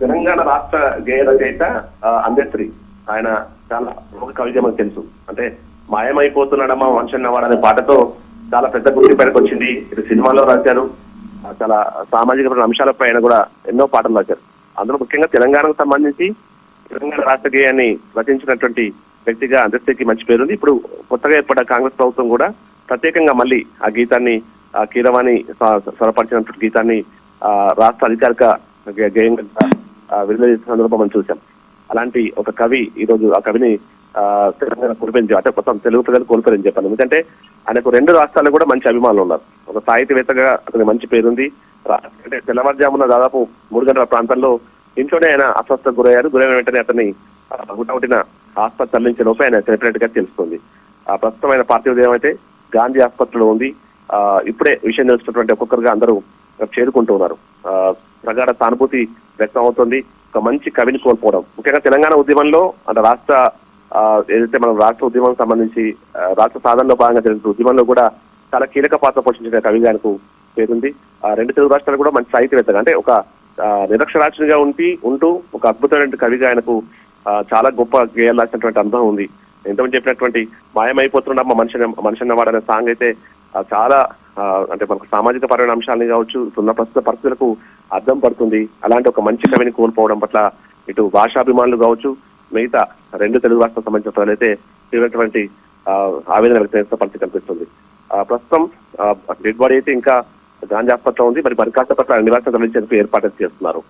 తెలంగాణ రాష్ట్ర గేయ రచయిత అంబేద్కర్. ఆయన చాలా ఒక కవిగా మనకు తెలుసు. అంటే మాయమైపోతున్నాడమ్మా మనిషన్నవాడు అనే పాటతో చాలా పెద్ద గుర్తింపు వచ్చింది. ఇది సినిమాలో రాశారు. చాలా సామాజిక అంశాలపై ఆయన కూడా ఎన్నో పాటలు రాశారు. అందులో ముఖ్యంగా తెలంగాణకు సంబంధించి తెలంగాణ రాష్ట్ర గేయాన్ని రచించినటువంటి వ్యక్తిగా అంబేద్కర్కి మంచి పేరుంది. ఇప్పుడు కొత్తగా ఏర్పడ్డ కాంగ్రెస్ ప్రభుత్వం కూడా ప్రత్యేకంగా మళ్ళీ ఆ గీతాన్ని కీరవాణి స్వరపరిచినటువంటి గీతాన్ని రాష్ట్ర అధికారిక గేయంగా విడుదల చేసిన సందర్భం మనం చూసాం. అలాంటి ఒక కవి ఈ రోజు ఆ కవిని తెలంగాణ కోల్పోయింది. అంటే మొత్తం తెలుగు ప్రజలు కోల్పోయారని చెప్పాను. ఎందుకంటే ఆయనకు 2 రాష్ట్రాల్లో కూడా మంచి అభిమానులు ఉన్నారు. ఒక సాహితీవేత్తగా అతనికి మంచి పేరుంది. అంటే తెల్లవారుజామున దాదాపు 3 గంటల ప్రాంతంలో ఇంట్లోనే ఆయన అస్వస్థకు గురయ్యారు. గురైన వెంటనే అతన్ని గుట్టవుటిన ఆసుపత్రి తరలించే లోపే ఆయన చనిపోయినట్టుగా తెలుస్తుంది. ప్రస్తుతం ఆయన పార్థివ దేహం అయితే గాంధీ ఆసుపత్రిలో ఉంది. ఇప్పుడే విషయం తెలుస్తున్నటువంటి ఒక్కొక్కరుగా అందరూ చేరుకుంటూ ఉన్నారు. ప్రగాఢ సానుభూతి వ్యక్తం అవుతుంది. ఒక మంచి కవిని కోల్పోవడం ముఖ్యంగా తెలంగాణ ఉద్యమంలో అంటే రాష్ట్ర ఏదైతే మనం రాష్ట్ర ఉద్యమం సంబంధించి రాష్ట్ర సాధనలో భాగంగా జరిగిన ఉద్యమంలో కూడా చాలా కీలక పాత్ర పోషించిన కవిగా ఆయనకు పేరుంది. 2 తెలుగు రాష్ట్రాలు కూడా మంచి సాహిత్యవేత్తగా అంటే ఒక నిరక్షరాస్యునిగా ఉంటూ ఒక అద్భుతమైన కవిగా ఆయనకు చాలా గొప్ప గేయాలు రాసినటువంటి అనుభవం ఉంది. ఎంతమంది చెప్పినటువంటి మాయమైపోతున్నమ్మ మనిషి అనే సాంగ్ అయితే చాలా అంటే మనకు సామాజిక పరమైన అంశాలని కావచ్చు ఉన్న ప్రస్తుత పరిస్థితులకు అర్థం పడుతుంది. అలాంటి ఒక మంచి కవిని కోల్పోవడం పట్ల ఇటు భాషాభిమానులు కావచ్చు మిగతా 2 తెలుగు రాష్ట్రాలకు సంబంధించిన ప్రజలైతే తీవ్రమైనటువంటి ఆవేదన వ్యక్తం చేసిన పరిస్థితి కనిపిస్తుంది. ప్రస్తుతం డెడ్ బాడీ అయితే ఇంకా గాంధీ ఆసుపత్రిలో ఉంది. మరి కాస్త పట్ల నివాసం తరలించేందుకు ఏర్పాటు చేస్తున్నారు.